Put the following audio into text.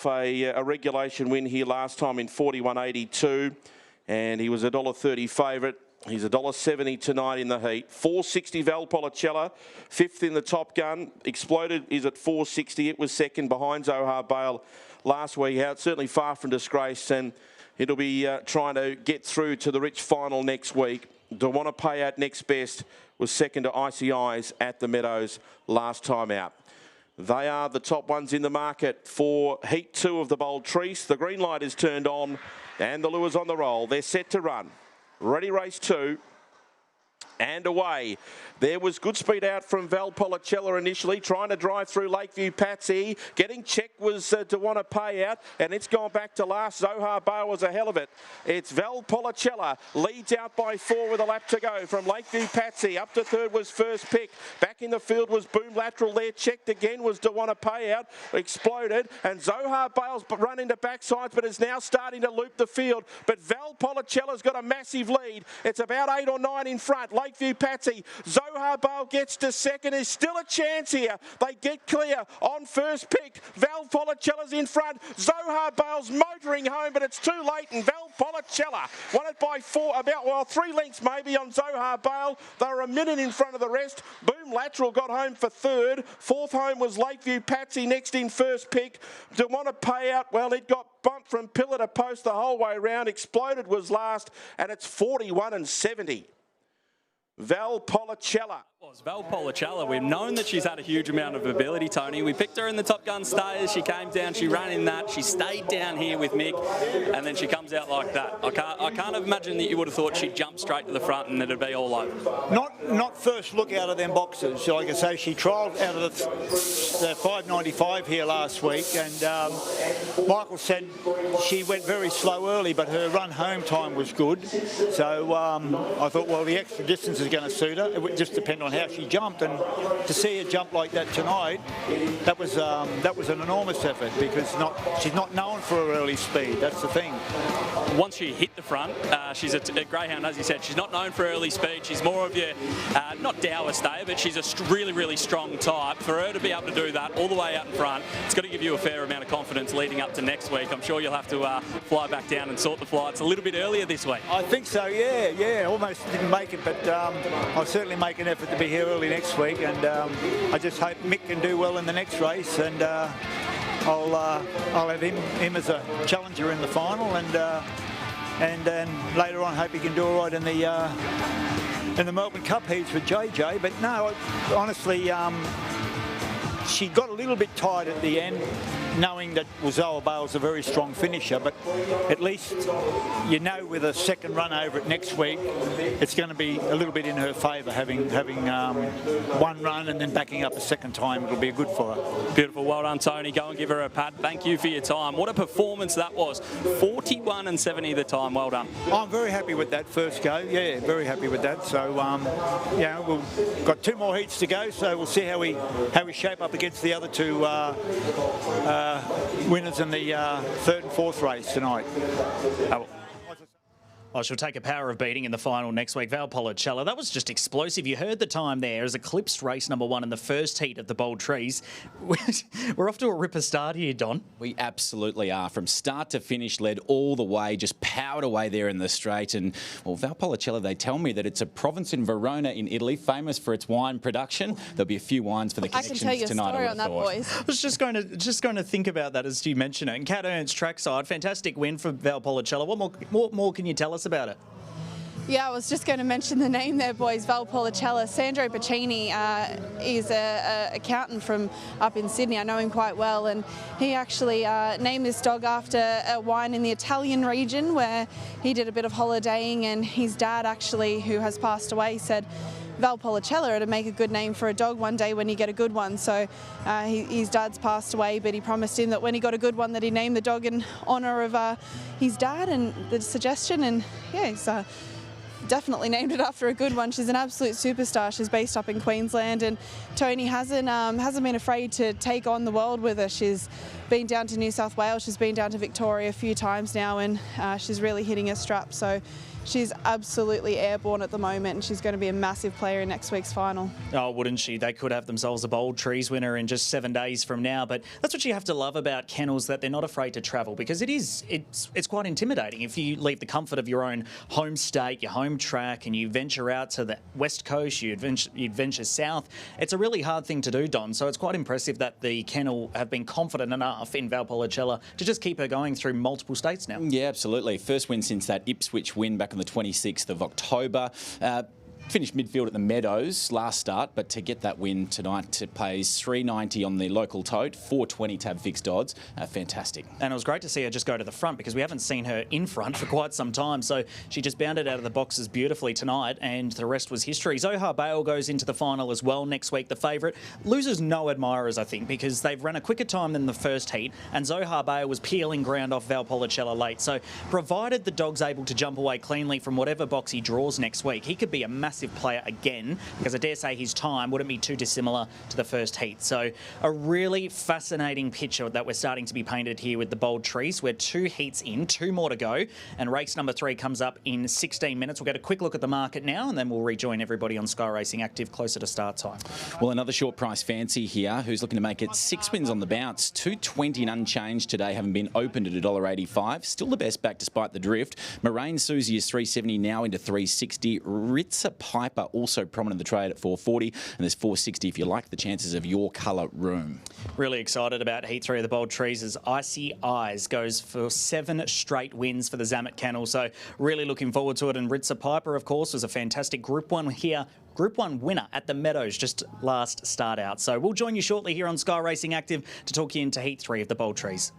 off a regulation win here last time in 41.82, and he was a $1.30 favourite. He's $1.70 tonight in the heat. 460 Valpolicella, fifth in the Top Gun. Exploded is at 460. It was second behind Zohar Bale last week out. Certainly far from disgrace, and it'll be trying to get through to the Rich final next week. Don't want to pay out next best. Was second to Icy Eyes at the Meadows last time out. They are the top ones in the market for Heat 2 of the Bold Trease. The green light is turned on and the lure's on the roll. They're set to run. Ready, race 2. And away. There was good speed out from Valpolicella initially, trying to drive through Lakeview Patsy. Getting checked was to want to pay out, and it's gone back to last. Zohar Bale was a hell of it. It's Valpolicella, leads out by 4 with a lap to go from Lakeview Patsy. Up to third was First Pick. Back in the field was Boom Lateral there. Checked again was to want to pay out. Exploded, and Zohar Bale's run into backsides, but is now starting to loop the field. But Valpolicella's got a massive lead. It's about 8 or 9 in front. Lakeview Patsy. Zohar Bale gets to second. There's still a chance here. They get clear on First Pick. Valpolicella's in front. Zohar Bale's motoring home, but it's too late, and Valpolicella won it by 3 lengths maybe on Zohar Bale. They were a minute in front of the rest. Boom Lateral got home for third. Fourth home was Lakeview Patsy, next in First Pick. To want to pay out, well, it got bumped from pillar to post the whole way round. Exploded was last, and it's 41.70. Valpolicella. Valpolicella, we've known that she's had a huge amount of ability, Tony. We picked her in the Top Gun Stayers. She came down, she ran in that, she stayed down here with Mick, and then she comes out like that. I can't imagine that you would have thought she'd jump straight to the front and it'd be all over. Not first look out of them boxes. Like I say, she trialled out of the 595 here last week, and Michael said she went very slow early, but her run home time was good. So I thought, well, the extra distance is going to suit her. It would just depend on how she jumped, and to see her jump like that tonight, that was an enormous effort, because she's not known for her early speed. That's the thing. Once she hit the front, she's a greyhound, as you said. She's not known for early speed. She's more of your not dour stayer, but she's a really strong type. For her to be able to do that all the way out in front, it's got to give you a fair amount of confidence leading up to next week. I'm sure you'll have to fly back down and sort the flights a little bit earlier this week. I think so. Yeah. Almost didn't make it, but I'll certainly make an effort to be here early next week, and I just hope Mick can do well in the next race, and I'll have him as a challenger in the final, and then later on hope he can do all right in the Melbourne Cup heats with JJ. But no, honestly, she got a little bit tired at the end, knowing that Zohar Bale's a very strong finisher, but at least you know with a second run over it next week, it's going to be a little bit in her favour, having one run and then backing up a second time. It'll be good for her. Beautiful. Well done, Tony. Go and give her a pat. Thank you for your time. What a performance that was. 41.70 the time. Well done. I'm very happy with that first go. Yeah, very happy with that. So, we've got 2 more heats to go, so we'll see how we shape up against the other 2 winners in the 3rd and 4th race tonight. Well, she'll take a power of beating in the final next week. Valpolicella, that was just explosive. You heard the time there as eclipsed race number 1 in the first heat of the Bold Trease. We're off to a ripper start here, Don. We absolutely are. From start to finish, led all the way, just powered away there in the straight. And, well, Valpolicella, they tell me that it's a province in Verona in Italy, famous for its wine production. There'll be a few wines for the connections tonight. I can tell you a story on that, boys. I was just going to think about that as you mention it. And Cat Ernst trackside, fantastic win for Valpolicella. What more can you tell us about it? Yeah, I was just going to mention the name there, boys, Valpolicella. Sandro Pacini is an accountant from up in Sydney. I know him quite well, and he actually named this dog after a wine in the Italian region where he did a bit of holidaying, and his dad actually, who has passed away, said Valpolicella to make a good name for a dog one day when you get a good one. So his dad's passed away, but he promised him that when he got a good one that he'd name the dog in honour of his dad and the suggestion, and yeah, he's definitely named it after a good one. She's an absolute superstar. She's based up in Queensland, and Tony hasn't been afraid to take on the world with her. She's been down to New South Wales. She's been down to Victoria a few times now, and she's really hitting her strap. So she's absolutely airborne at the moment, and she's going to be a massive player in next week's final. Oh, wouldn't she? They could have themselves a Bold Trees winner in just 7 days from now. But that's what you have to love about kennels, that they're not afraid to travel, because it's quite intimidating. If you leave the comfort of your own home state, your home track, and you venture out to the West Coast, you'd venture south, it's a really hard thing to do, Don. So it's quite impressive that the kennel have been confident enough in Valpolicella to just keep her going through multiple states now. Yeah, absolutely. First win since that Ipswich win back on the 26th of October. Finished midfield at the Meadows last start, but to get that win tonight, it pays $3.90 on the local tote, $4.20 to have fixed odds. Fantastic. And it was great to see her just go to the front, because we haven't seen her in front for quite some time. So she just bounded out of the boxes beautifully tonight, and the rest was history. Zohar Bale goes into the final as well next week, the favourite. Loses no admirers, I think, because they've run a quicker time than the first heat, and Zohar Bale was peeling ground off Valpolicella late. So provided the dog's able to jump away cleanly from whatever box he draws next week, he could be a massive player again, because I dare say his time wouldn't be too dissimilar to the first heat. So a really fascinating picture that we're starting to be painted here with the Bold Trees. We're 2 heats in, 2 more to go, and race number 3 comes up in 16 minutes. We'll get a quick look at the market now, and then we'll rejoin everybody on Sky Racing Active closer to start time. Well, another short price fancy here who's looking to make it 6 wins on the bounce. $2.20 and unchanged today, having been opened at $1.85. Still the best back despite the drift. Moraine Susie is $3.70 now into $3.60. Ritza Piper also prominent in the trade at $4.40, and there's $4.60 if you like the chances of Your Colour Room. Really excited about Heat 3 of the Bold Trees, as Icy Eyes goes for 7 straight wins for the Zamet Kennel. So really looking forward to it. And Ritza Piper, of course, was a fantastic Group 1 here. Group 1 winner at the Meadows just last start out. So we'll join you shortly here on Sky Racing Active to talk you into Heat 3 of the Bold Trees.